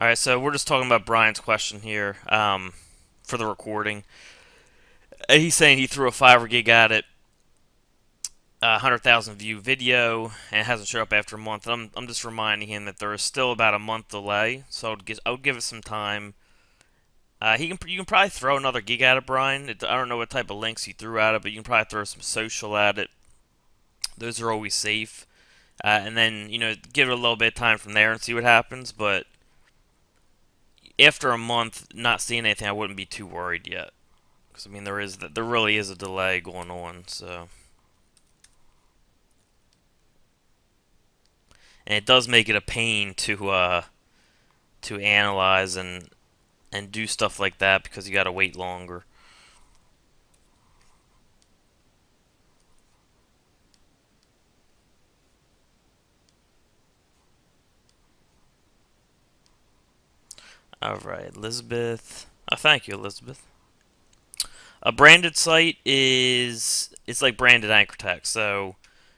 Alright, so we're just talking about Brian's question here for the recording. He's saying he threw a 5 gig at it, 100,000 view video, and it hasn't showed up after a month. And I'm just reminding him that there is still about a month delay, so I would give it some time. You can probably throw another gig at it, Brian. I don't know what type of links he threw at it, but you can probably throw some social at it. Those are always safe. And then, give it a little bit of time from there and see what happens. But after a month not seeing anything, I wouldn't be too worried yet. Because, I mean, there really is a delay going on, so. And it does make it a pain to analyze and do stuff like that because you got to wait longer. Alright, Elizabeth. Oh, thank you, Elizabeth. A branded site it's like branded anchor text. So,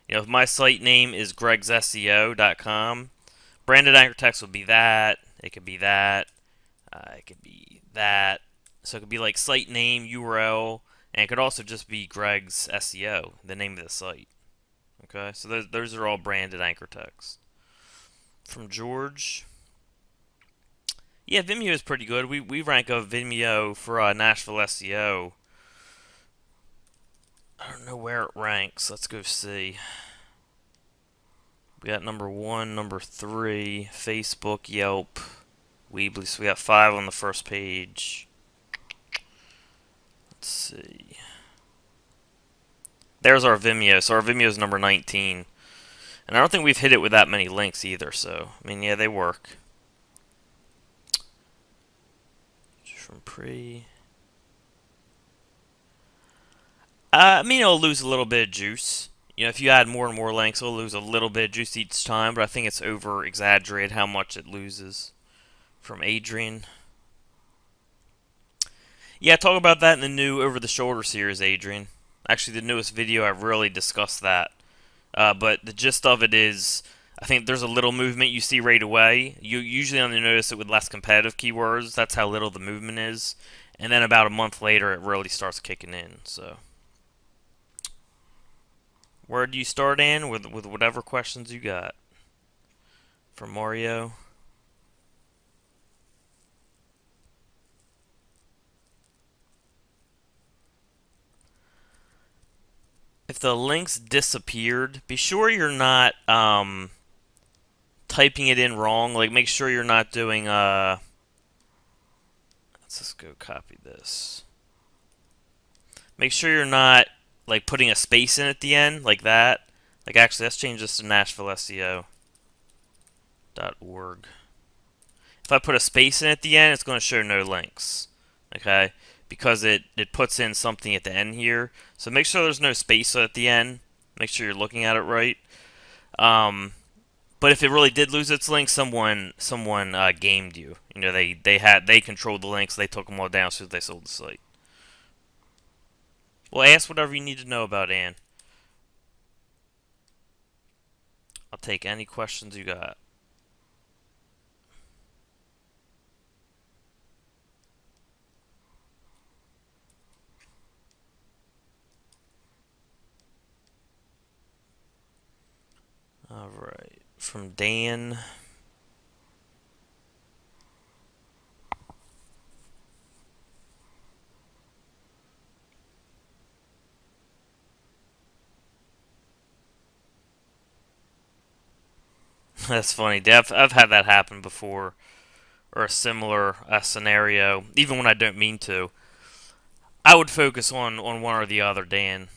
if my site name is Qzx899 branded anchor text would be that. It could be that. It could be that. So it could be like site name, URL, and it could also just be Greg's SEO, the name of the site. Okay, so those are all branded anchor text. From George. Yeah, Vimeo is pretty good. We rank a Vimeo for Nashville SEO. I don't know where it ranks. Let's go see. We got number 1, number 3, Facebook, Yelp, Weebly. So we got 5 on the first page. Let's see. There's our Vimeo. So our Vimeo is number 19. And I don't think we've hit it with that many links either. So, I mean, yeah, they work. From pre. I mean, it'll lose a little bit of juice. If you add more and more links, it'll lose a little bit of juice each time, but I think it's over-exaggerated how much it loses. From Adrian. Yeah, talk about that in the new Over-the-Shoulder series, Adrian. Actually, the newest video, I really discussed that. But the gist of it is, I think there's a little movement you see right away. You usually only notice it with less competitive keywords. That's how little the movement is. And then about a month later, it really starts kicking in, so. Where do you start in with whatever questions you got? From Mario. If the links disappeared, be sure you're not typing it in wrong. Like, make sure you're not doing let's just go copy this. Make sure you're not like putting a space in at the end like that. Like, actually, let's change this to NashvilleSEO.org. If I put a space in at the end, it's going to show no links. Okay? Because it puts in something at the end here. So make sure there's no space at the end. Make sure you're looking at it right. But if it really did lose its link, someone gamed you. They controlled the links. They took them all down as soon as they sold the site. Well, ask whatever you need to know about Ann. I'll take any questions you got. Alright. From Dan. That's funny. I've had that happen before. Or a similar scenario. Even when I don't mean to. I would focus on one or the other, Dan.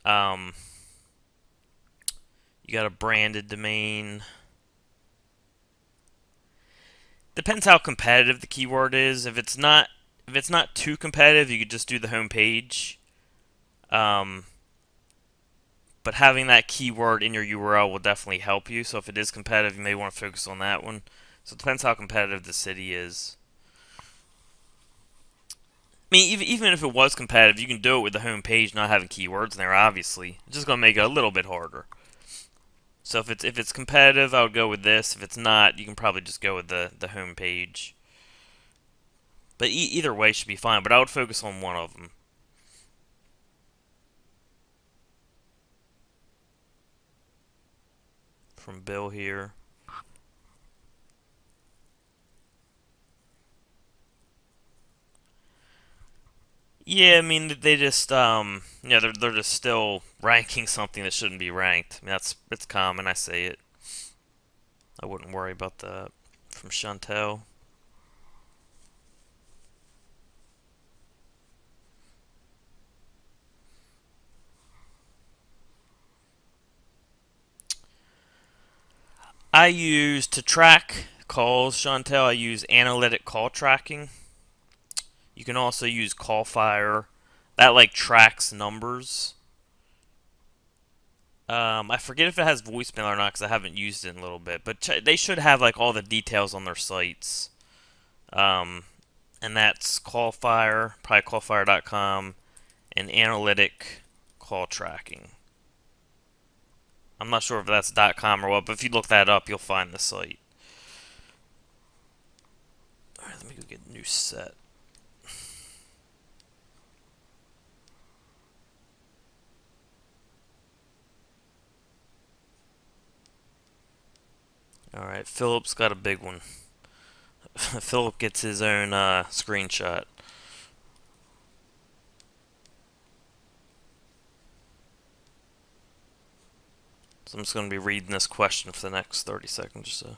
You got a branded domain. Depends how competitive the keyword is. If it's not too competitive, you could just do the home page. But having that keyword in your URL will definitely help you. So if it is competitive, you may want to focus on that one. So it depends how competitive the city is. I mean, even if it was competitive, you can do it with the home page not having keywords in there, obviously. It's just going to make it a little bit harder. So if it's competitive, I would go with this. If it's not, you can probably just go with the home page. But either way should be fine. But I would focus on one of them. From Bill here. Yeah, I mean they just yeah, they're just still ranking something that shouldn't be ranked. I mean it's common. I say it. I wouldn't worry about that. From Chantel. I use to track calls, Chantel. I use analytic call tracking. You can also use Callfire. That like tracks numbers. I forget if it has voicemail or not because I haven't used it in a little bit. But they should have like all the details on their sites. Um, and that's Callfire, probably callfire.com, and analytic call tracking. I'm not sure if that's .com or what, but if you look that up, you'll find the site. Alright, let me go get a new set. Alright, Philip's got a big one. Philip gets his own screenshot. So I'm just going to be reading this question for the next 30 seconds or so.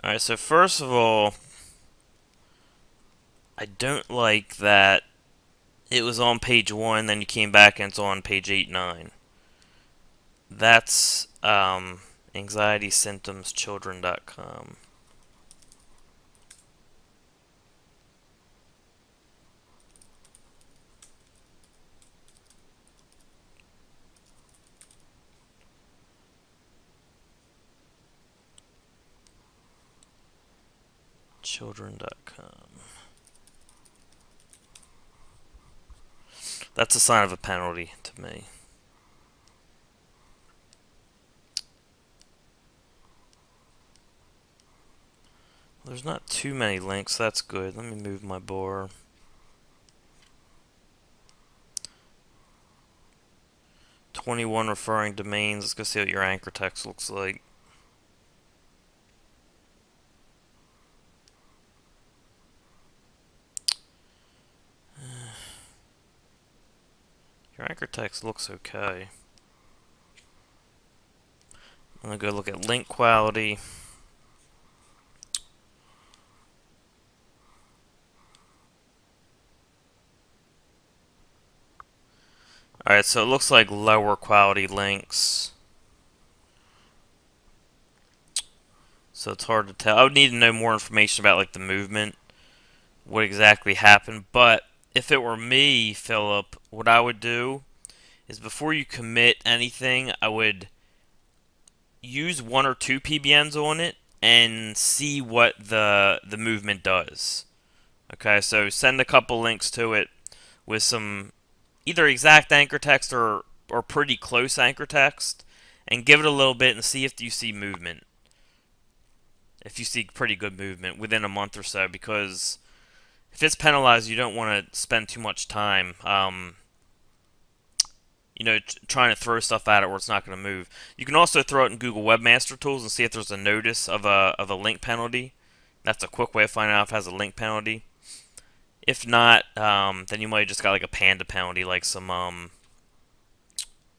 Alright, so first of all, I don't like that it was on page 1, then you came back and it's on page 8-9. That's anxietysymptomschildren.com. Children.com. That's a sign of a penalty to me. There's not too many links, that's good. Let me move my bar. "21 referring domains." Let's go see what your anchor text looks like. Your anchor text looks okay. I'm gonna go look at link quality. Alright, so it looks like lower quality links. So it's hard to tell. I would need to know more information about like the movement, what exactly happened. But if it were me, Philip, what I would do is before you commit anything, I would use 1 or 2 PBNs on it and see what the movement does. Okay, so send a couple links to it with some either exact anchor text or pretty close anchor text, and give it a little bit and see if you see movement. If you see pretty good movement within a month or so, because if it's penalized, you don't want to spend too much time, you know, trying to throw stuff at it where it's not going to move. You can also throw it in Google Webmaster Tools and see if there's a notice of a link penalty. That's a quick way of finding out if it has a link penalty. If not, then you might just got like a panda penalty, like some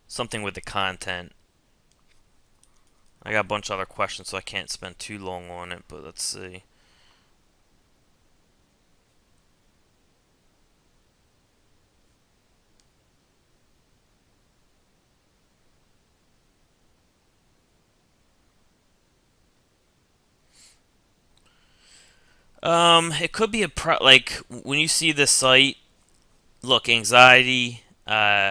something with the content. I got a bunch of other questions, so I can't spend too long on it, but let's see. It could be like when you see this site. Look, anxiety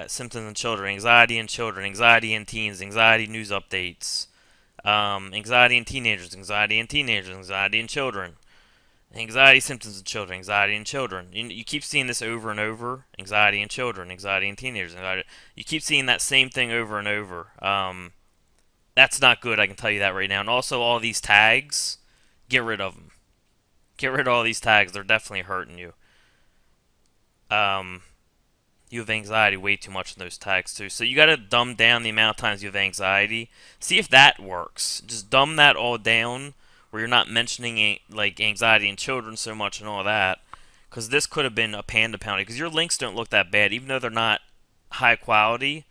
symptoms in children, anxiety in teens, anxiety news updates, anxiety in teenagers, anxiety in children, anxiety symptoms in children, anxiety in children. You keep seeing this over and over. Anxiety in children, anxiety in teenagers, anxiety. You keep seeing that same thing over and over. That's not good. I can tell you that right now. And also, all these tags, get rid of them. Get rid of all these tags. They're definitely hurting you. Um, you have anxiety way too much in those tags too. So you got to dumb down the amount of times you have anxiety. See if that works. Just dumb that all down where you're not mentioning like anxiety in children so much and all that. Because this could have been a panda penalty. Because your links don't look that bad, even though they're not high quality.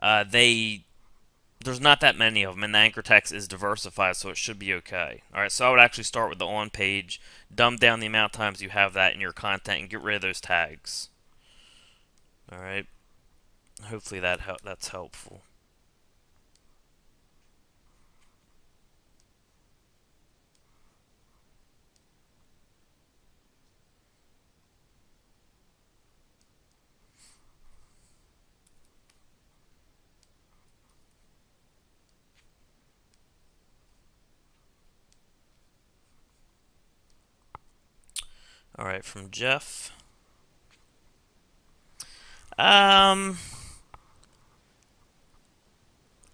There's not that many of them, and the anchor text is diversified, so it should be okay. Alright, so I would actually start with the on page, dumb down the amount of times you have that in your content, and get rid of those tags. Alright, hopefully that's helpful. Alright, from Jeff. I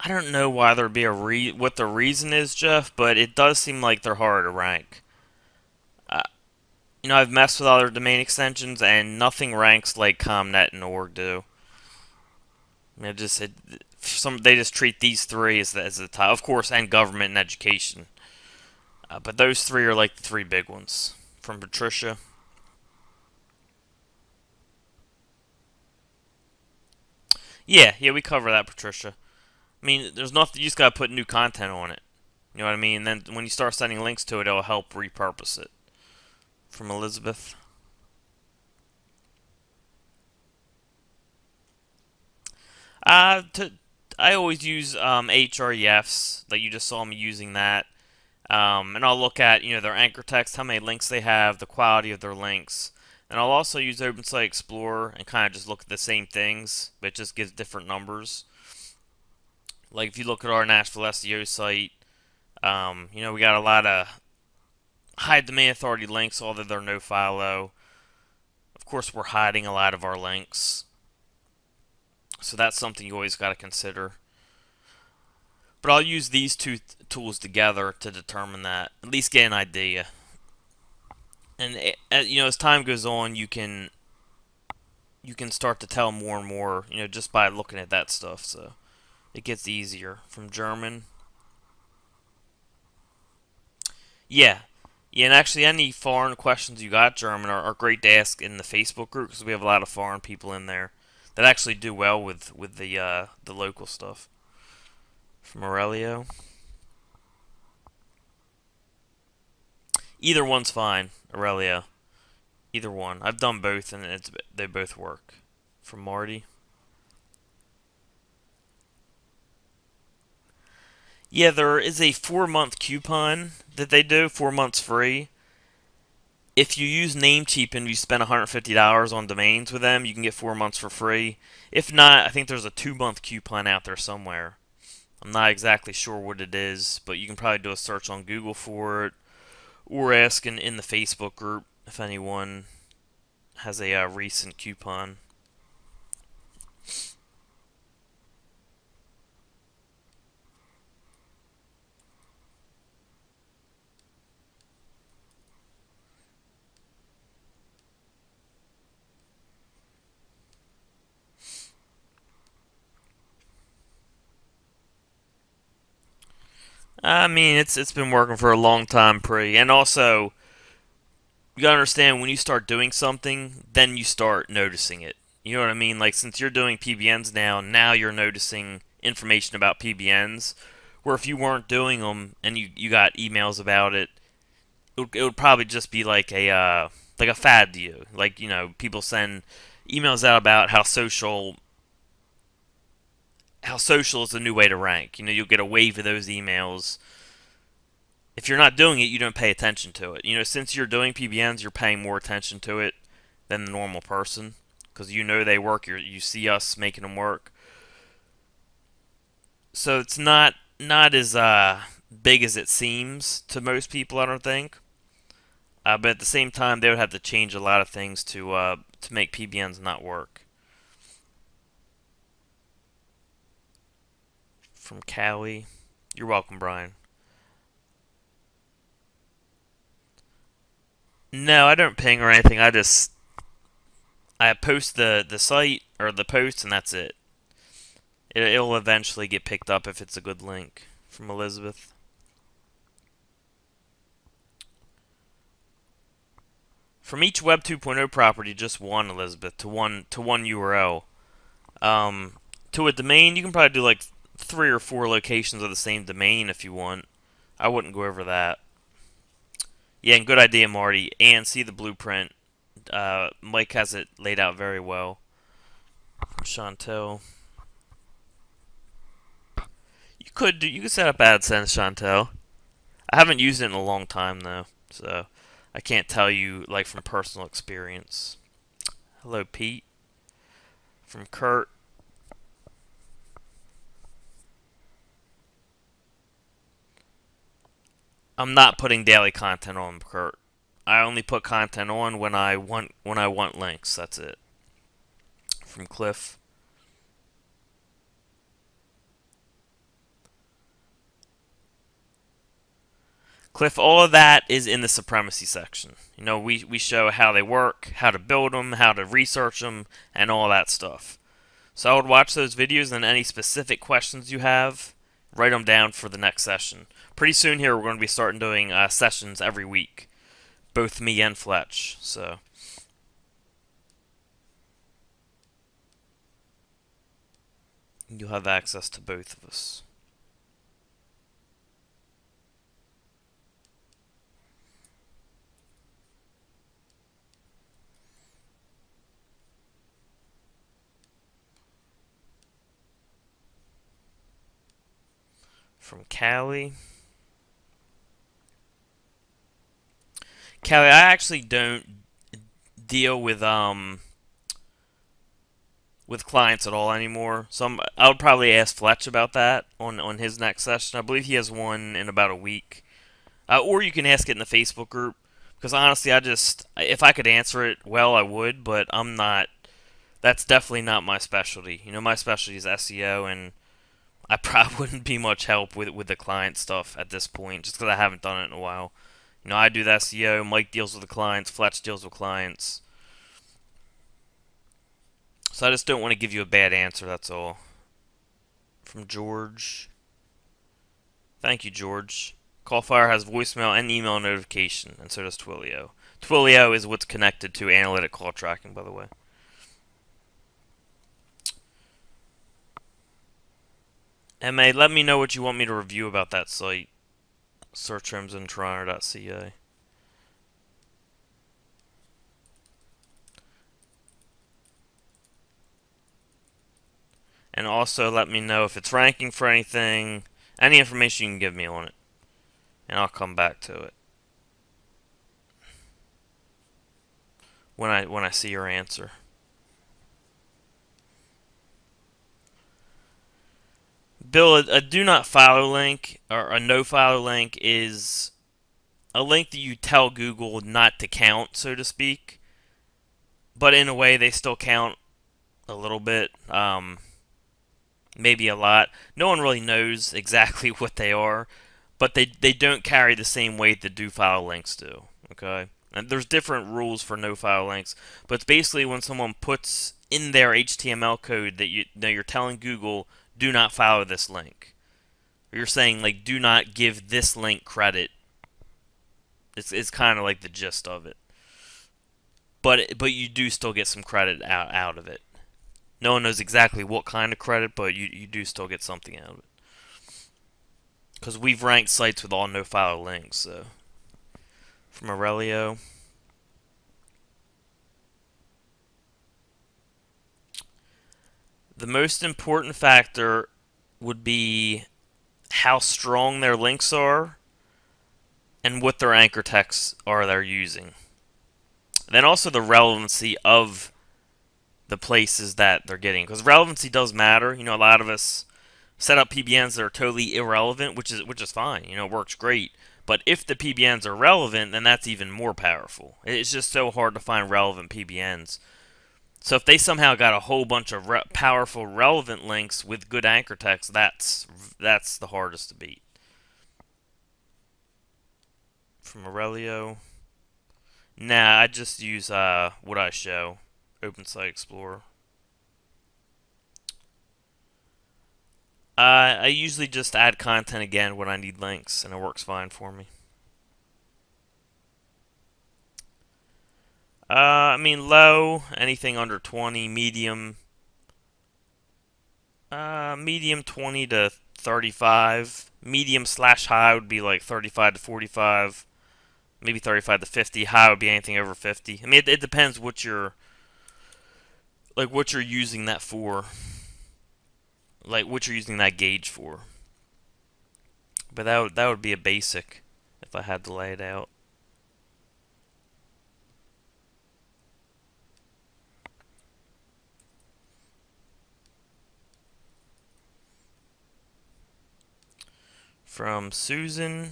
don't know why there'd be what the reason is, Jeff, but it does seem like they're hard to rank. Uh, I've messed with other domain extensions, and nothing ranks like ComNet and org do. They just treat these three as the top, of course, and government and education. But those three are like the three big ones. From Patricia. Yeah, we cover that, Patricia. I mean, there's nothing. You just gotta put new content on it. You know what I mean? And then when you start sending links to it, it'll help repurpose it. From Elizabeth. I always use hrefs. Like you just saw me using that. And I'll look at their anchor text, how many links they have, the quality of their links. And I'll also use OpenSite Explorer and kind of just look at the same things, but it just gives different numbers. Like if you look at our Nashville SEO site, we got a lot of high domain authority links, although they're no follow. Of course, we're hiding a lot of our links, so that's something you always got to consider. But I'll use these two tools together to determine that, at least get an idea. And as time goes on, you can start to tell more and more, just by looking at that stuff. So it gets easier. From German. Yeah. Yeah, and actually any foreign questions you got, German, are great to ask in the Facebook group, because we have a lot of foreign people in there that actually do well with the local stuff. From Aurelio. Either one's fine, Aurelio. Either one. I've done both, and they both work. From Marty. Yeah, there is a 4-month coupon that they do, 4 months free. If you use Namecheap and you spend $150 on domains with them, you can get 4 months for free. If not, I think there's a 2-month coupon out there somewhere. I'm not exactly sure what it is, but you can probably do a search on Google for it, or ask in the Facebook group if anyone has a recent coupon. I mean, it's been working for a long time, and also you gotta understand, when you start doing something, then you start noticing it. You know what I mean? Like, since you're doing PBNs now you're noticing information about PBNs. Where if you weren't doing them and you got emails about it, it would probably just be like a fad to you. Like, people send emails out about how social is the new way to rank. You'll get a wave of those emails if you're not doing it, you don't pay attention to it. You know, since you're doing PBNs, you're paying more attention to it than the normal person, because you know they work. You see us making them work. So it's not as big as it seems to most people, I don't think. But at the same time, they would have to change a lot of things to make PBNs not work. From Cali, you're welcome, Brian. No, I don't ping or anything. I post the site or the post, and that's it. It'll eventually get picked up if it's a good link. From Elizabeth. From each Web 2.0 property, just one, Elizabeth, to one URL. To a domain, you can probably do like 3 or 4 locations of the same domain if you want. I wouldn't go over that. Yeah, and good idea, Marty. And see the blueprint. Mike has it laid out very well. From Chantel. You could set up AdSense, Chantel. I haven't used it in a long time though, so I can't tell you like from personal experience. Hello, Pete. From Kurt. I'm not putting daily content on, Kurt. I only put content on when I want links. That's it. From Cliff. Cliff, all of that is in the supremacy section. You know, we show how they work, how to build them, how to research them, and all that stuff. So I would watch those videos, and any specific questions you have, write them down for the next session. Pretty soon here, we're going to be starting doing sessions every week. Both me and Fletch, so... you'll have access to both of us. From Cali. Cali, I actually don't deal with clients at all anymore. So I would probably ask Fletch about that on his next session. I believe he has one in about a week. Or you can ask it in the Facebook group. Because honestly, if I could answer it well, I would, but I'm not. That's definitely not my specialty. You know, my specialty is SEO, and I probably wouldn't be much help with the client stuff at this point, just because I haven't done it in a while. You know, I do the SEO, Mike deals with the clients, Fletch deals with clients. So I just don't want to give you a bad answer, that's all. From George. Thank you, George. Callfire has voicemail and email notification, and so does Twilio. Twilio is what's connected to analytic call tracking, by the way. MA, let me know what you want me to review about that site. searchtermsandtoronto.ca. And also let me know if it's ranking for anything, any information you can give me on it. And I'll come back to it when I see your answer. Bill, a do not follow link or a no follow link is a link that you tell Google not to count, so to speak. But in a way, they still count a little bit, maybe a lot. No one really knows exactly what they are, but they don't carry the same weight that do follow links do. Okay, and there's different rules for no follow links, but it's basically when someone puts in their HTML code that you're telling Google, do not follow this link. Or you're saying, like, do not give this link credit. It's kind of like the gist of it. But you do still get some credit out of it. No one knows exactly what kind of credit, but you do still get something out of it. Because we've ranked sites with all no-follow links, so. From Aurelio. The most important factor would be how strong their links are and what their anchor texts are they're using. Then also the relevancy of the places that they're getting, because relevancy does matter. A lot of us set up PBNs that are totally irrelevant, which is fine. It works great. But if the PBNs are relevant, then that's even more powerful. It's just so hard to find relevant PBNs. So if they somehow got a whole bunch of powerful, relevant links with good anchor text, that's the hardest to beat. From Aurelio, nah, I just use what I show, Open Site Explorer. I usually just add content again when I need links, and it works fine for me. I mean, low, anything under 20, medium, medium 20 to 35. Medium slash high would be like 35 to 45, maybe 35 to 50. High would be anything over 50. I mean, it depends what you're using that for, like what you're using that gauge for. But that would be a basic if I had to lay it out. From Susan.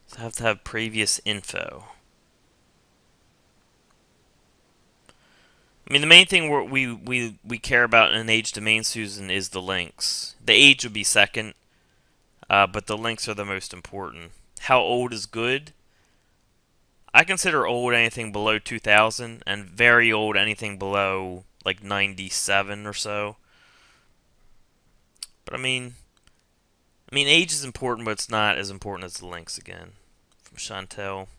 So I have to have previous info. I mean, the main thing we care about in an age domain, Susan, is the links. The age would be second, but the links are the most important. How old is good? I consider old anything below 2000, and very old anything below like 97 or so. But I mean, age is important, but it's not as important as the links again. From Chantel.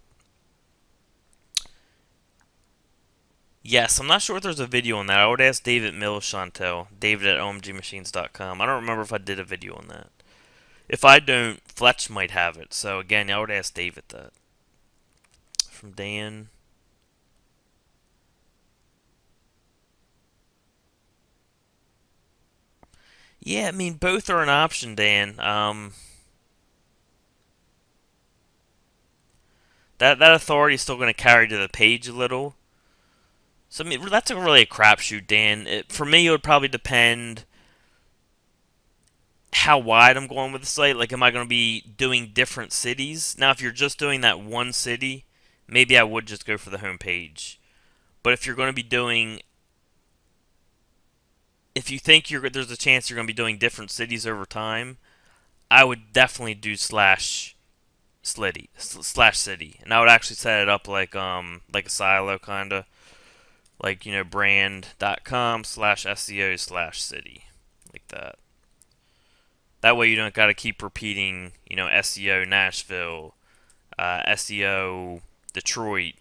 Yes, I'm not sure if there's a video on that. I would ask David Mills, Chantel. David at omgmachines.com. I don't remember if I did a video on that. If I don't, Fletch might have it. So again, I would ask David that. From Dan. Yeah, I mean, both are an option, Dan. That authority is still going to carry to the page a little. So I mean, that's really a crapshoot, Dan. For me, it would probably depend how wide I'm going with the site. Like, am I going to be doing different cities? Now, if you're just doing that one city, maybe I would just go for the home page. But if you're going to be doing, if you think there's a chance you're going to be doing different cities over time, I would definitely do slash city, and I would actually set it up like a silo kind of, like brand.com/SEO/city, like that. That way you don't got to keep repeating SEO Nashville, SEO Detroit,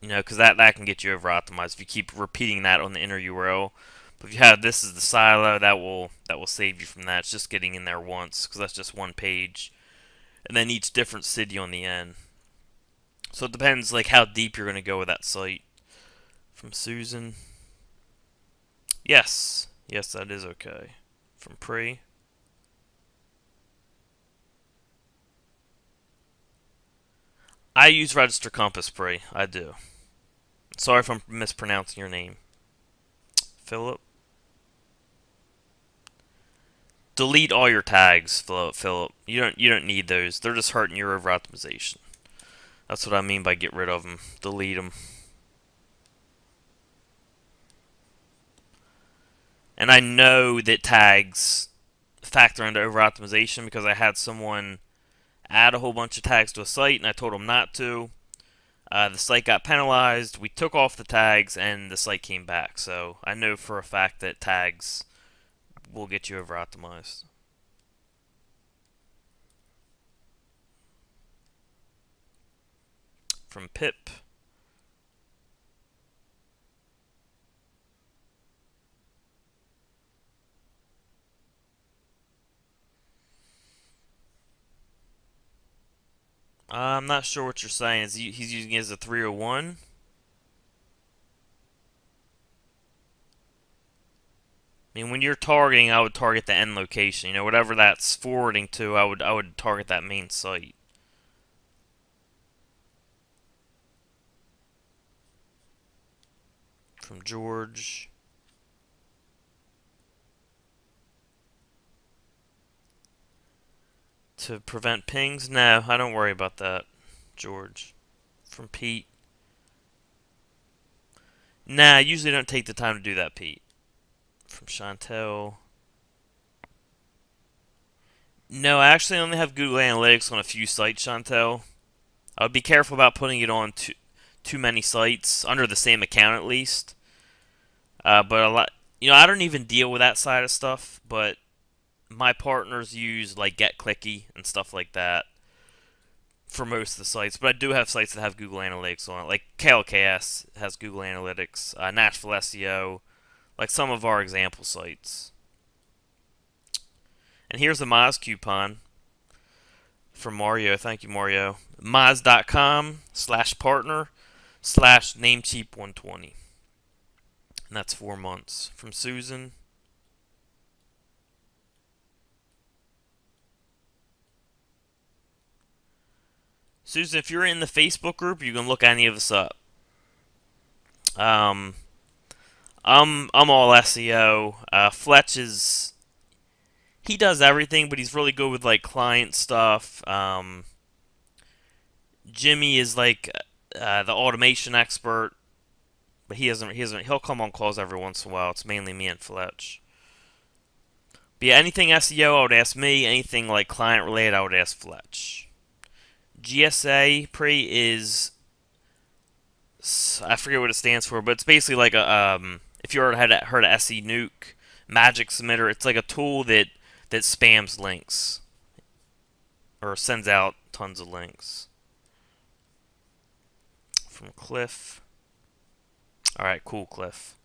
because that can get you over optimized if you keep repeating that on the inner URL. But if you have this as the silo, that will save you from that. It's just getting in there once, because that's just one page, and then each different city on the end. So it depends like how deep you're going to go with that site. From Susan. Yes, that is okay. From Pre. I use Register Compass, Pre. I do. Sorry if I'm mispronouncing your name. Philip. Delete all your tags, Philip. You don't need those. They're just hurting your over optimization. That's what I mean by get rid of them. Delete them. And I know that tags factor into over optimization because I had someone add a whole bunch of tags to a site and I told them not to. The site got penalized. We took off the tags and the site came back. So I know for a fact that tags will get you over optimized. From Pip. I'm not sure what you're saying. He's using it as a 301? I mean, when you're targeting, I would target the end location. You know, whatever that's forwarding to, I would target that main site. From George. To prevent pings? No, I don't worry about that, George. From Pete. Nah, I usually don't take the time to do that, Pete. From Chantel. No, I actually only have Google Analytics on a few sites, Chantel. I would be careful about putting it on too many sites, under the same account at least. But a lot, I don't even deal with that side of stuff, but my partners use like Get Clicky and stuff like that for most of the sites. But I do have sites that have Google Analytics on it, like KLKS has Google Analytics, Nashville SEO, like some of our example sites. And here's a Moz coupon from Mario. Thank you, Mario. Moz.com/partner/Namecheap120. And that's 4 months. From Susan. Susan, if you're in the Facebook group, you can look any of us up. I'm all SEO. Fletch he does everything, but he's really good with like client stuff. Jimmy is like the automation expert, but he'll come on calls every once in a while. It's mainly me and Fletch. But yeah, anything SEO, I would ask me. Anything like client related, I would ask Fletch. GSA pre is, I forget what it stands for, but it's basically like a if you heard of SE Nuke Magic Submitter, it's like a tool that spams links or sends out tons of links. From Cliff. All right, cool, Cliff.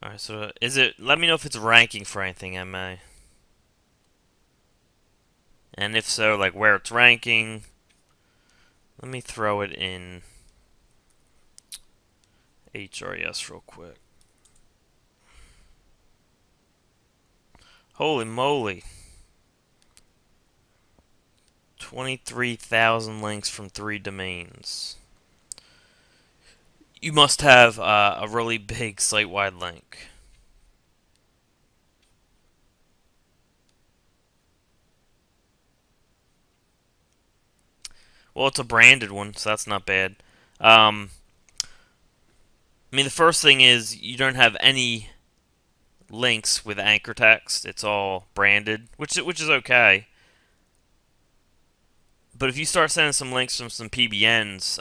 Alright, so let me know if it's ranking for anything, MA. And if so, like where it's ranking. Let me throw it in HRES real quick. Holy moly. 23,000 links from 3 domains. You must have a really big site-wide link. Well, it's a branded one, so that's not bad. I mean, the first thing is you don't have any links with anchor text. It's all branded, which is okay. But if you start sending some links from some PBNs,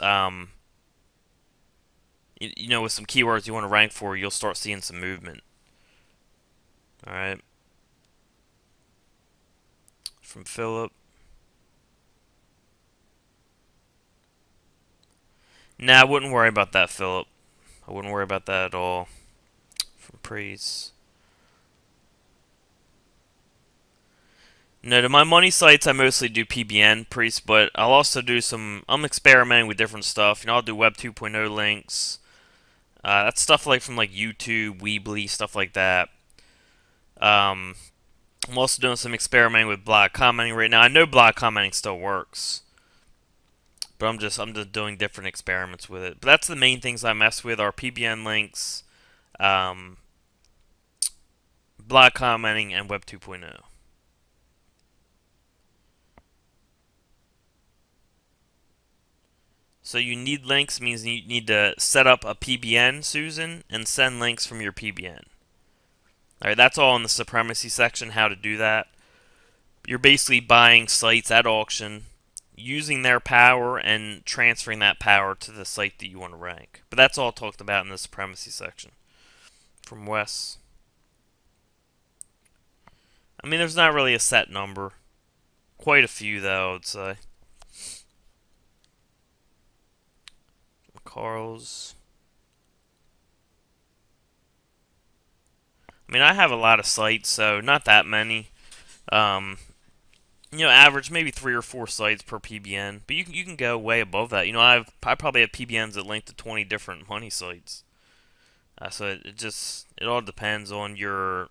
with some keywords you want to rank for, you'll start seeing some movement. Alright. From Philip. Nah, I wouldn't worry about that, Philip. I wouldn't worry about that at all. From Priest. No, to my money sites, I mostly do PBN, Priest, but I'll also do I'm experimenting with different stuff. I'll do Web 2.0 links. That's stuff like from like YouTube, Weebly, stuff like that. I'm also doing some experimenting with blog commenting right now. I know blog commenting still works, but I'm just doing different experiments with it. But that's the main things I mess with are PBN links, blog commenting, and Web 2.0. So you need links means you need to set up a PBN, Susan, and send links from your PBN. Alright, that's all in the supremacy section, how to do that. You're basically buying sites at auction. using their power and transferring that power to the site that you want to rank. But that's all talked about in the supremacy section. From Wes. I mean, there's not really a set number. Quite a few, though, I would say. Carl's. I mean, I have a lot of sites, so not that many. You know, average maybe 3 or 4 sites per PBN, but you can go way above that. You know, I probably have PBNs that link to 20 different money sites. So it all depends on your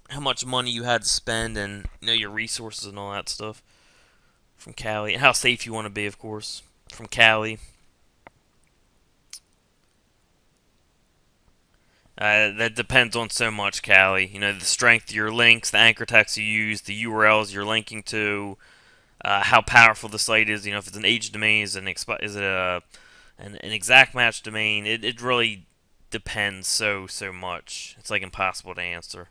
how much money you had to spend and your resources and all that stuff. From Cali, and how safe you want to be, of course. From Cali. That depends on so much, Cali. You know, the strength of your links, the anchor text you use, the URLs you're linking to, how powerful the site is. You know, if it's an age domain, is it an exact match domain? It really depends so much. It's like impossible to answer.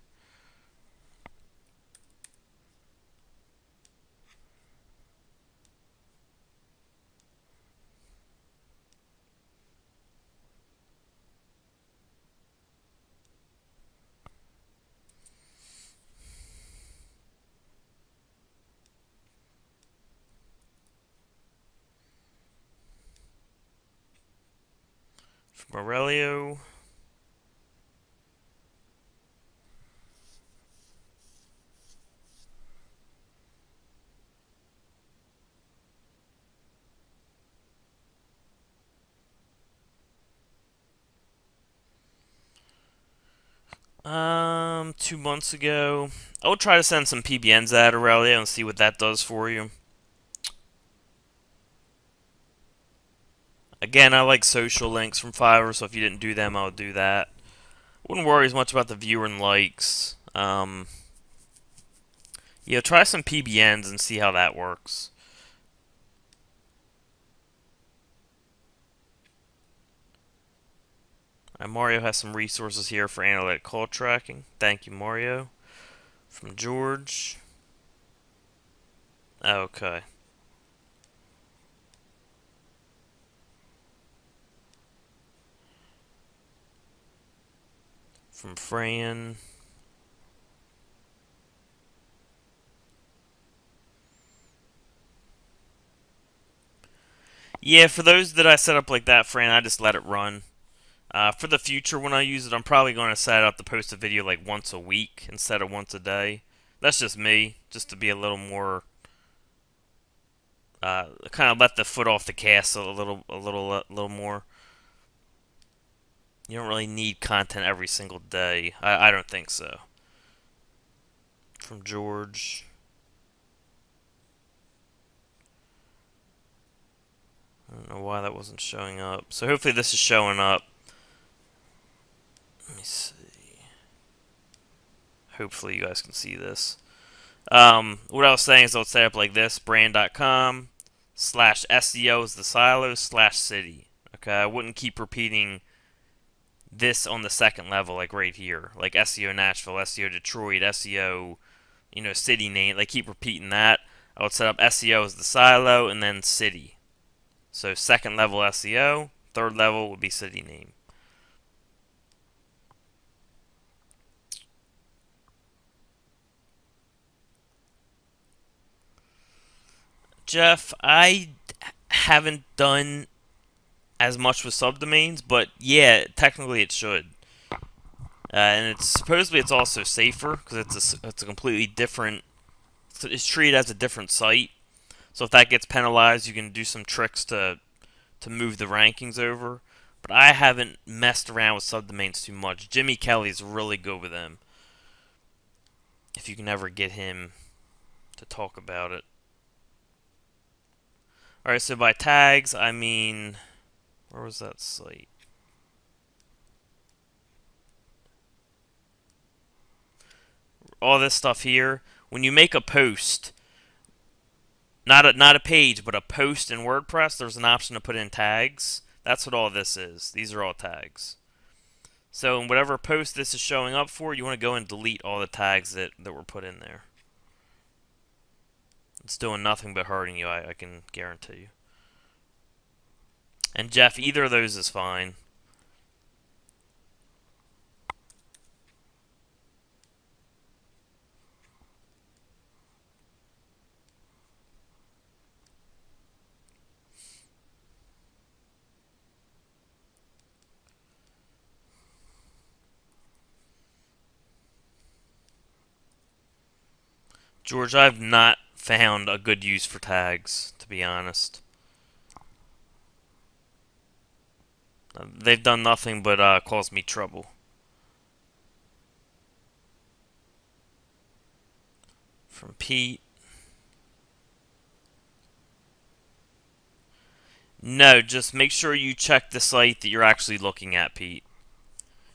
From Aurelio. Um, 2 months ago. I will try to send some PBNs at Aurelio and see what that does for you. Again, I like social links from Fiverr, so if you didn't do them, I would do that. Wouldn't worry as much about the viewer and likes. Yeah, try some PBNs and see how that works. Mario has some resources here for analytic call tracking. Thank you, Mario. From George. Okay. From Fran. Yeah, for those that I set up like that, Fran, I just let it run. For the future, when I use it, I'm probably going to set up to post a video like once a week instead of once a day. That's just me, just to be a little more, kind of let the foot off the gas a little more. You don't really need content every single day. I don't think so. From George. I don't know why that wasn't showing up. So hopefully this is showing up. Let me see. Hopefully you guys can see this. What I was saying is I'll set up like this. brand.com /SEO is the silo /city. Okay, I wouldn't keep repeating this on the second level, like right here, like SEO Nashville, SEO Detroit, SEO, city name. Like keep repeating that. I would set up SEO as the silo and then city. So second level SEO, third level would be city name. Jeff, I haven't done as much with subdomains, but yeah, technically it should. And supposedly it's also safer because it's a completely different. It's treated as a different site. So if that gets penalized, you can do some tricks to move the rankings over. But I haven't messed around with subdomains too much. Jimmy Kelly's really good with them. If you can ever get him to talk about it. Alright, so by tags, I mean... Where was that site? All this stuff here. When you make a post, not a page, but a post in WordPress, there's an option to put in tags. That's what all this is. These are all tags. So in whatever post this is showing up for, you want to go and delete all the tags that were put in there. It's doing nothing but hurting you, I can guarantee you. And Jeff, either of those is fine. George, I've not found a good use for tags, to be honest. They've done nothing but cause me trouble. From Pete. No, just make sure you check the site that you're actually looking at, Pete.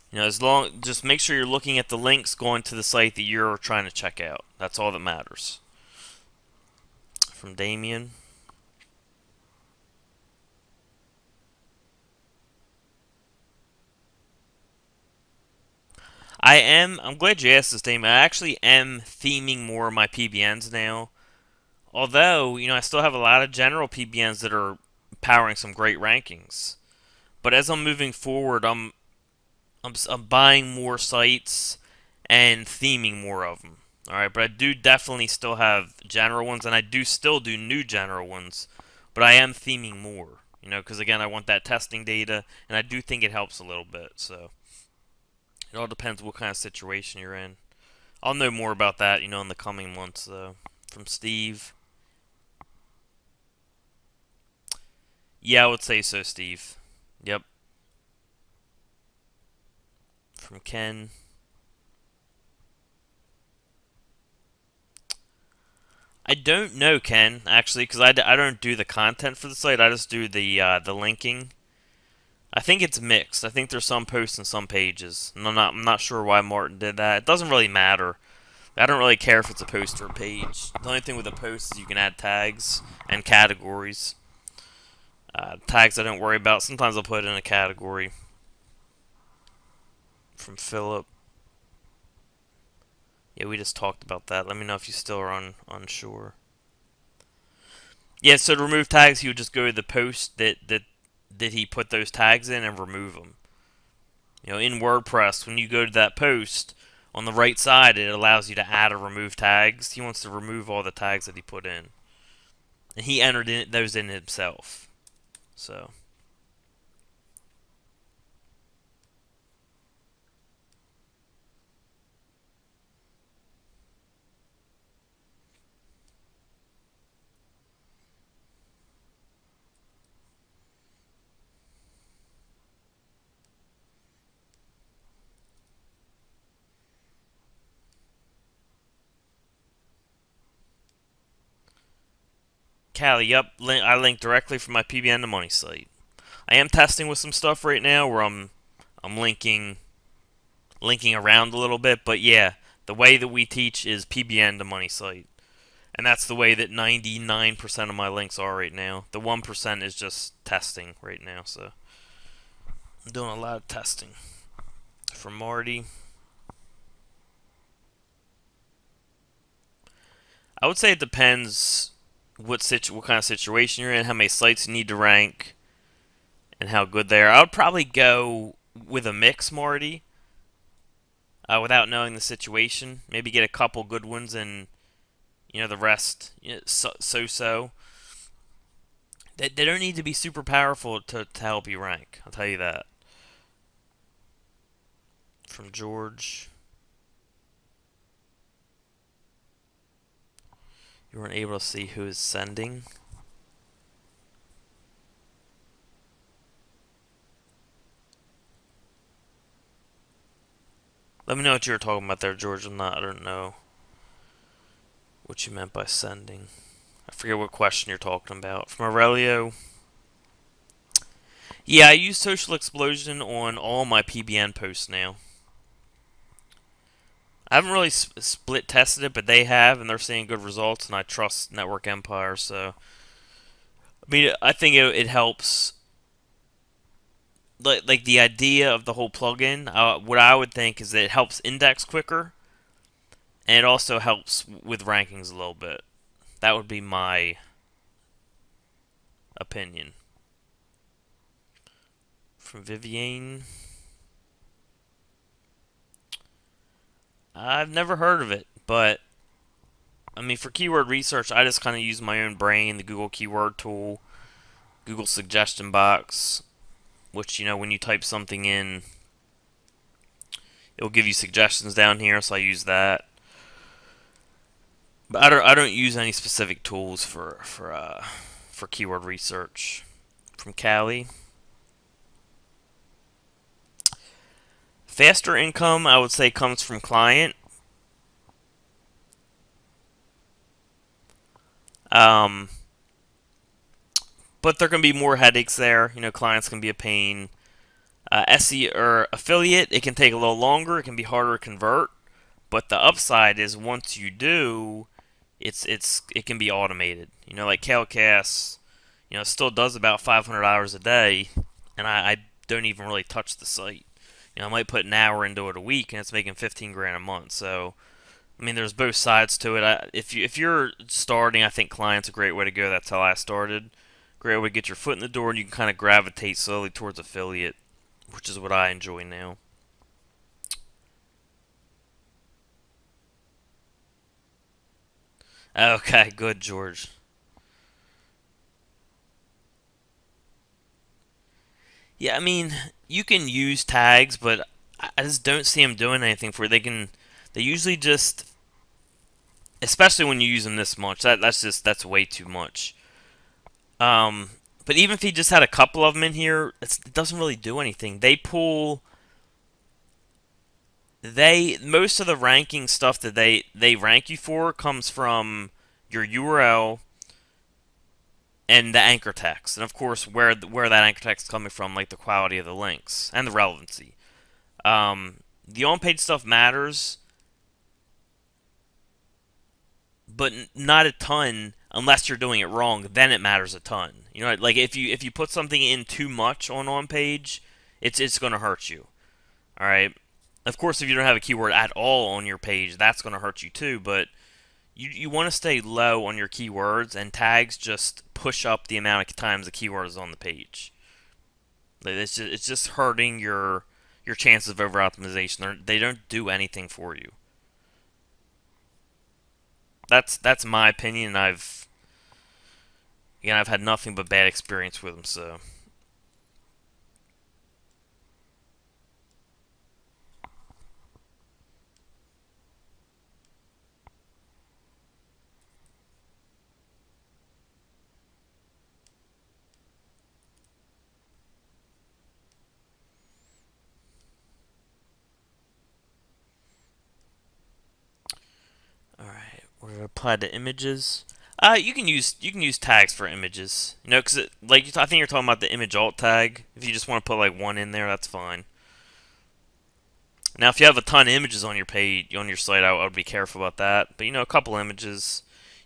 You know, just make sure you're looking at the links going to the site that you're trying to check out. That's all that matters. From Damien. I'm glad you asked this, Damien. I actually am theming more of my PBNs now. Although, you know, I still have a lot of general PBNs that are powering some great rankings. But as I'm moving forward, I'm buying more sites and theming more of them. All right, but I do definitely still have general ones, and I do still do new general ones. But I am theming more, you know, because again, I want that testing data, and I do think it helps a little bit. So it all depends what kind of situation you're in. I'll know more about that, you know, in the coming months, though. From Steve. Yeah, I would say so, Steve. Yep. From Ken. I don't know, Ken, actually, because I don't do the content for the site. I just do the linking. I think it's mixed. I think there's some posts and some pages. And I'm not sure why Martin did that. It doesn't really matter. I don't really care if it's a post or a page. The only thing with a post is you can add tags and categories. Tags I don't worry about. Sometimes I'll put it in a category. From Philip. Yeah, we just talked about that. Let me know if you still are unsure. Yeah, so to remove tags, he would just go to the post that he put those tags in and remove them. You know, in WordPress, when you go to that post, on the right side, it allows you to add or remove tags. He wants to remove all the tags that he put in. And he entered those in himself. So... Callie, yep, I linked directly from my PBN to Money site. I am testing with some stuff right now where I'm linking around a little bit, but yeah, the way that we teach is PBN to Money site. And that's the way that 99% of my links are right now. The 1% is just testing right now, so I'm doing a lot of testing. From Marty. I would say it depends what kind of situation you're in, how many sites you need to rank, and how good they are. I would probably go with a mix, Marty, without knowing the situation. Maybe get a couple good ones and, you know, the rest, you know, so. They don't need to be super powerful to help you rank. I'll tell you that. From George. You weren't able to see who is sending. Let me know what you were talking about there, George. I don't know what you meant by sending. I forget what question you're talking about. From Aurelio. Yeah, I use Social Explosion on all my PBN posts now. I haven't really split tested it, but they have, and they're seeing good results, and I trust Network Empire, so... I mean, I think it helps. Like the idea of the whole plugin, what I would think is that it helps index quicker, and it also helps with rankings a little bit. That would be my opinion. From Viviane. I've never heard of it, but I mean, for keyword research, I just kind of use my own brain, the Google keyword tool, Google suggestion box, which, you know, when you type something in, it'll give you suggestions down here, so I use that. But I don't use any specific tools for keyword research. From Cali. Faster income, I would say, comes from client. Um, but there can be more headaches there. You know, clients can be a pain. SE or affiliate, it can take a little longer. It can be harder to convert. But the upside is once you do, it can be automated. You know, like Calcast, you know, still does about 500 hours a day, and I don't even really touch the site. You know, I might put an hour into it a week, and it's making 15 grand a month. So, I mean, there's both sides to it. If you're starting, I think client's a great way to go. That's how I started. Great way to get your foot in the door, and you can kind of gravitate slowly towards affiliate, which is what I enjoy now. Okay, good, George. Yeah, I mean, you can use tags, but I just don't see them doing anything for you. They usually just, especially when you use them this much, that's way too much. Um, but even if he just had a couple of them in here, it doesn't really do anything. Most of the ranking stuff that they rank you for comes from your URL and the anchor text, and of course where that anchor text is coming from, like the quality of the links and the relevancy. The on-page stuff matters, but not a ton unless you're doing it wrong. Then it matters a ton. You know, like if you put something in too much on-page, it's going to hurt you. All right. Of course, if you don't have a keyword at all on your page, that's going to hurt you too. But you want to stay low on your keywords, and tags just push up the amount of times the keyword is on the page. It's just hurting your chances of over optimization. They don't do anything for you. That's my opinion. I've had nothing but bad experience with them. So all right, we're gonna apply to images. You can use tags for images. You know, because like I think you're talking about the image alt tag. If you just want to put like one in there, that's fine. Now, if you have a ton of images on your page, on your site, I would be careful about that. But you know, a couple images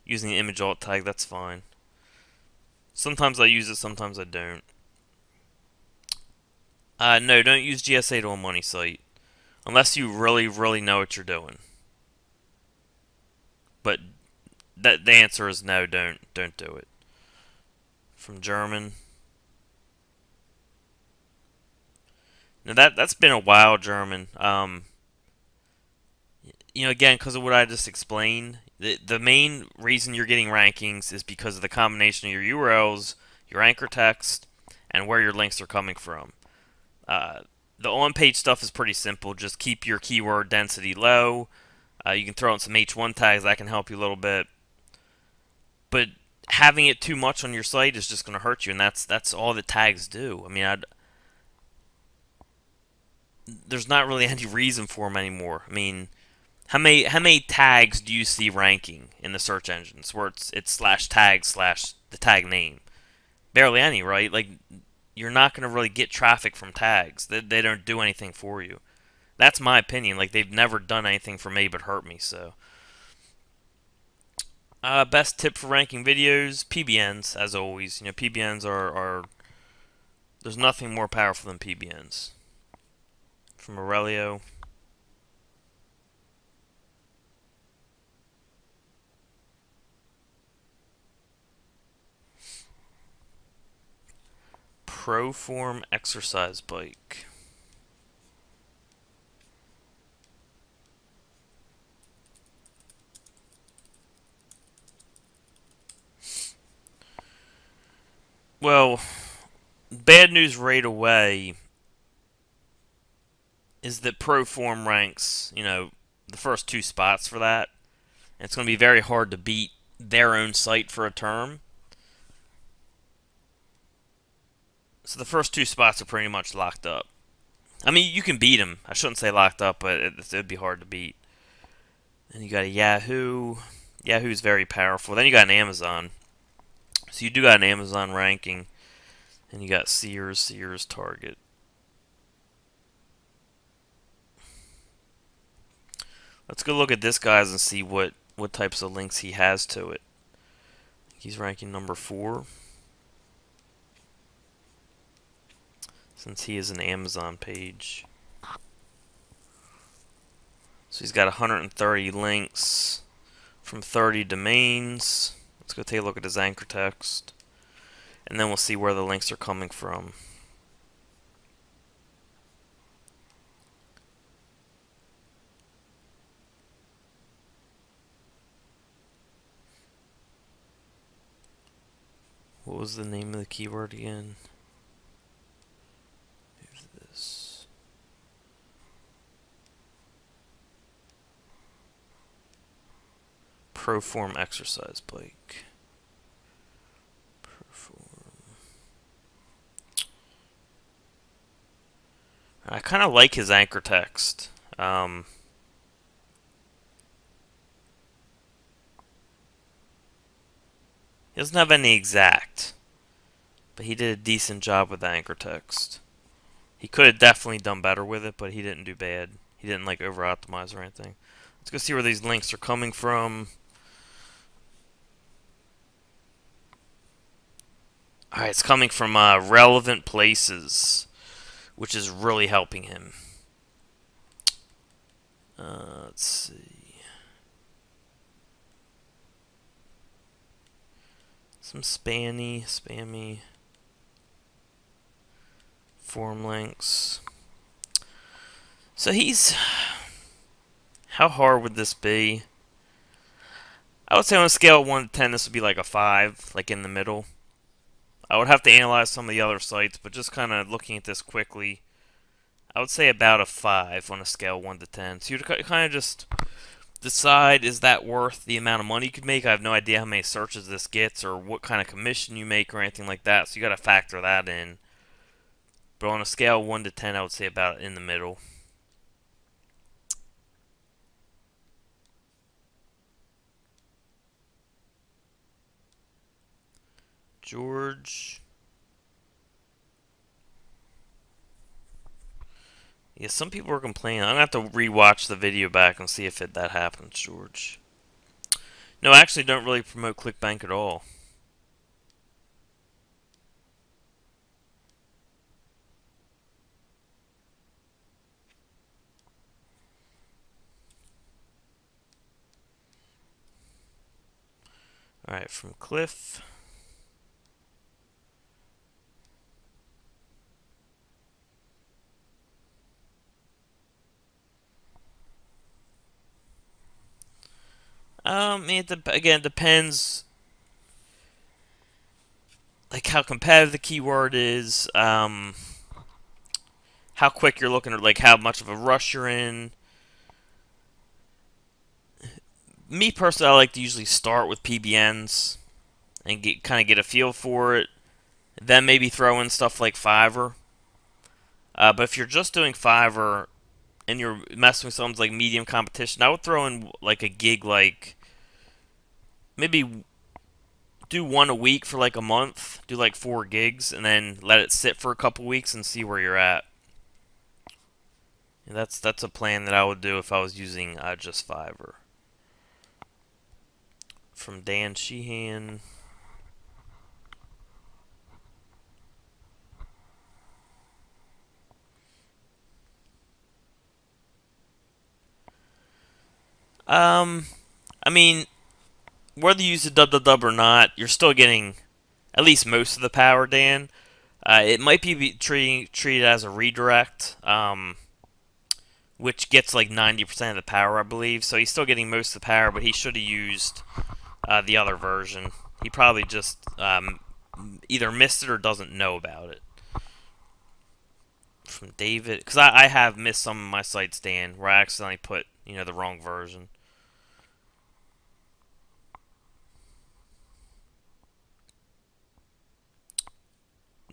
using the image alt tag, that's fine. Sometimes I use it, sometimes I don't. No, don't use GS8 on a money site unless you really, really know what you're doing. But the answer is no. Don't do it. From German. Now that's been a while, German. You know, again, because of what I just explained, the main reason you're getting rankings is because of the combination of your URLs, your anchor text, and where your links are coming from. The on-page stuff is pretty simple. Just keep your keyword density low. You can throw in some H1 tags that can help you a little bit, but having it too much on your site is just going to hurt you, and that's all the tags do. I mean, there's not really any reason for them anymore. I mean, how many tags do you see ranking in the search engines where it's slash tag slash the tag name? Barely any, right? Like, you're not going to really get traffic from tags. They don't do anything for you. That's my opinion. Like, they've never done anything for me but hurt me. So, best tip for ranking videos: PBNs, as always. You know, PBNs are there's nothing more powerful than PBNs. From Aurelio. Proform exercise bike. Well, bad news right away is that Proform ranks, the first 2 spots for that. And it's going to be very hard to beat their own site for a term. So the first 2 spots are pretty much locked up. I mean, you can beat them. I shouldn't say locked up, but it'd be hard to beat. And you got a Yahoo. Yahoo's very powerful. Then you got an Amazon. So you do got an Amazon ranking. And you got Sears, Target. Let's go look at this guy's and see what types of links he has to it. He's ranking number 4. Since he is an Amazon page. So he's got 130 links from 30 domains. Let's go take a look at his anchor text. And then we'll see where the links are coming from. What was the name of the keyword again? Here's this. Proform exercise bike. I kind of like his anchor text. He doesn't have any exact, but he did a decent job with the anchor text. He could have definitely done better with it, but he didn't do bad. He didn't like over optimize or anything. Let's go see where these links are coming from. Alright, it's coming from relevant places, which is really helping him. Let's see. Some spammy form links. So he's... How hard would this be? I would say on a scale of 1 to 10, this would be like a 5, like in the middle. I would have to analyze some of the other sites, but just kind of looking at this quickly, I would say about a 5 on a scale of 1 to 10. So you kind of just decide, is that worth the amount of money you could make? I have no idea how many searches this gets or what kind of commission you make or anything like that, so you got to factor that in. But on a scale of 1 to 10, I would say about in the middle. George. Yeah, some people are complaining. I'm going to have to rewatch the video back and see if that happens, George. No, I actually don't really promote ClickBank at all. Alright, from Cliff. Again, it depends, like how competitive the keyword is, how quick you're looking, or like how much of a rush you're in. Me personally, I like to usually start with PBNs and kind of get a feel for it, then maybe throw in stuff like Fiverr. But if you're just doing Fiverr and you're messing with something like medium competition, I would throw in like a gig, like maybe do 1 a week for like a month, do like 4 gigs, and then let it sit for a couple weeks and see where you're at. And that's a plan that I would do if I was using just Fiverr. From Dan Sheehan. I mean, whether you use a dub or not, you're still getting at least most of the power, Dan. It might be treated as a redirect, which gets like 90% of the power, I believe. So he's still getting most of the power, but he should have used the other version. He probably just either missed it or doesn't know about it. From David, because I have missed some of my sites, Dan, where I accidentally put the wrong version.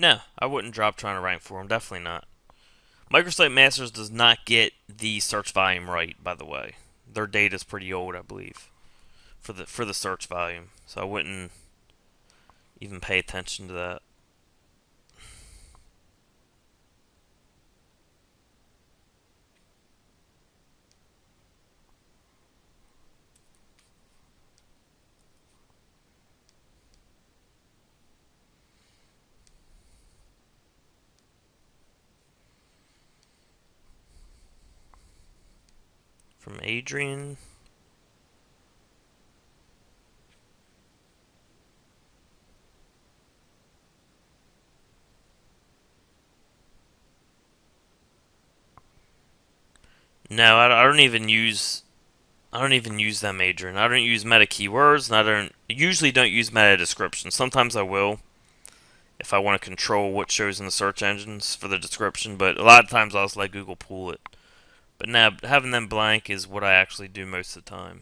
No, I wouldn't drop trying to rank for him. Definitely not. Microsite Masters does not get the search volume right, by the way. Their data is pretty old, I believe, for the search volume. So I wouldn't even pay attention to that. From Adrian. No, I don't even use them, Adrian. I don't use meta keywords, and I usually don't use meta descriptions. Sometimes I will, if I want to control what shows in the search engines for the description, but a lot of times I'll just let Google pull it. But now, having them blank is what I actually do most of the time.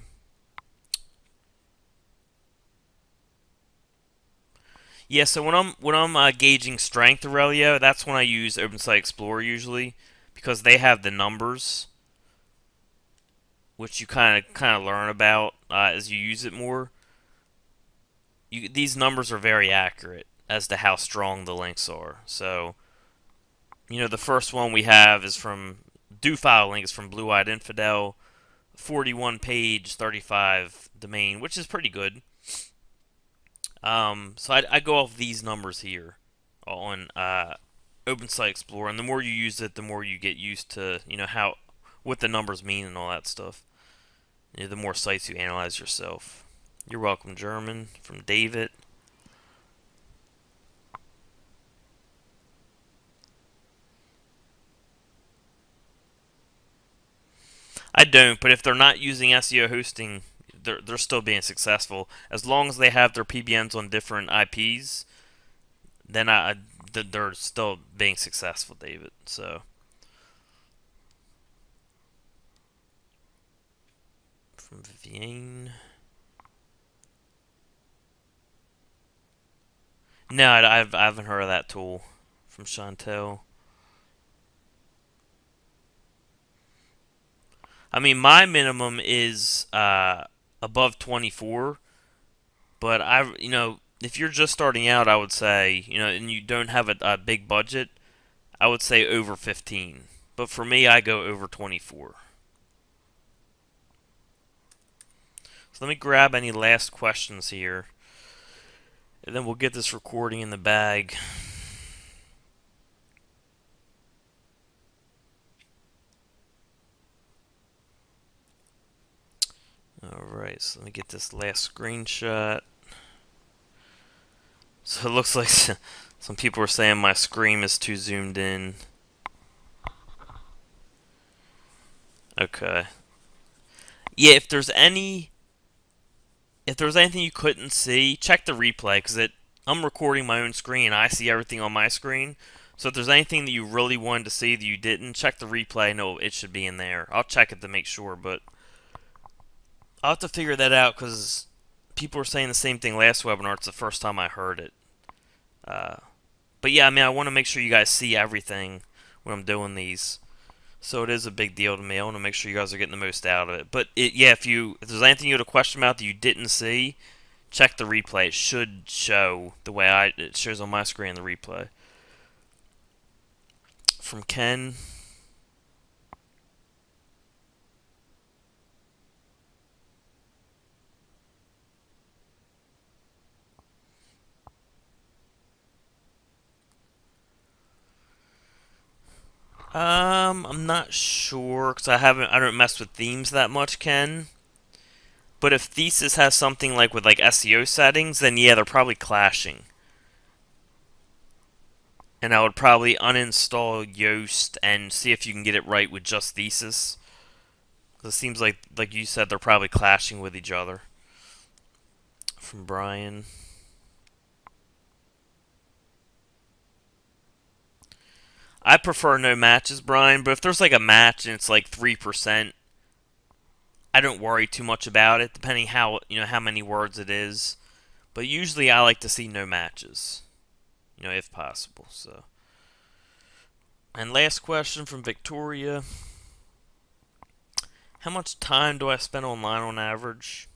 Yeah, so when I'm gauging strength, Aurelio, that's when I use OpenSite Explorer usually, because they have the numbers, which you kind of learn about as you use it more. These numbers are very accurate as to how strong the links are. So, the first one we have is from do file link is from Blue Eyed Infidel, 41 page, 35 domain, which is pretty good. So I go off these numbers here on OpenSite Explorer, and the more you use it, the more you get used to what the numbers mean and all that stuff. The more sites you analyze yourself. You're welcome, German, from David. I don't, but if they're not using SEO hosting, they're still being successful. As long as they have their PBNs on different IPs, then they're still being successful, David. So from Vivienne. No, I haven't heard of that tool. From Chantel. I mean, my minimum is above 24, but if you're just starting out, I would say, and you don't have a big budget, I would say over 15. But for me, I go over 24. So let me grab any last questions here, and then we'll get this recording in the bag. Alright, so let me get this last screenshot. So it looks like some people are saying my screen is too zoomed in. Okay. Yeah, if there's anything you couldn't see, check the replay, because I'm recording my own screen, and I see everything on my screen. So if there's anything that you really wanted to see that you didn't, check the replay. No, it should be in there. I'll check it to make sure, but I'll have to figure that out, because people were saying the same thing last webinar. It's the first time I heard it. But yeah, I mean, I want to make sure you guys see everything when I'm doing these. So it is a big deal to me. I want to make sure you guys are getting the most out of it. But yeah, if there's anything you had a question about that you didn't see, check the replay. It should show the way it shows on my screen, the replay. From Ken. I'm not sure, because I don't mess with themes that much, Ken. But if Thesis has something with SEO settings, then yeah, they're probably clashing. And I would probably uninstall Yoast and see if you can get it right with just Thesis. Because it seems like you said, they're probably clashing with each other. From Brian. I prefer no matches, Brian, but if there's like a match and it's like 3%, I don't worry too much about it, depending how many words it is. But usually I like to see no matches, if possible. So, and last question from Victoria: how much time do I spend online on average?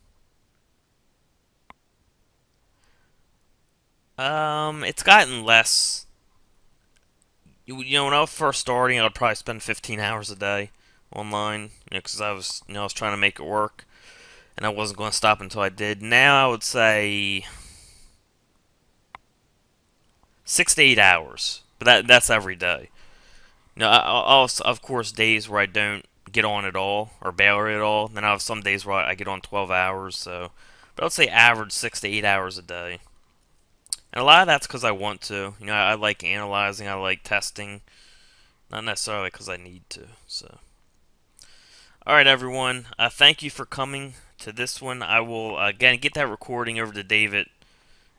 It's gotten less. When I was first starting, I would probably spend 15 hours a day online, because I was trying to make it work, and I wasn't going to stop until I did. Now I would say 6 to 8 hours, but that's every day. I'll have, of course, days where I don't get on at all or barely at all. Then I have some days where I get on 12 hours. So, but I would say average 6 to 8 hours a day. And a lot of that's because I want to. I like analyzing, I like testing, not necessarily because I need to. So, all right, everyone. Thank you for coming to this one. I will again get that recording over to David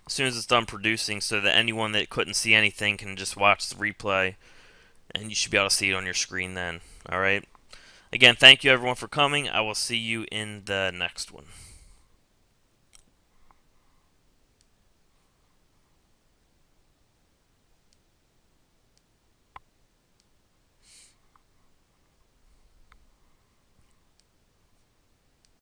as soon as it's done producing, so that anyone that couldn't see anything can just watch the replay, and you should be able to see it on your screen then. All right. Again, thank you everyone for coming. I will see you in the next one.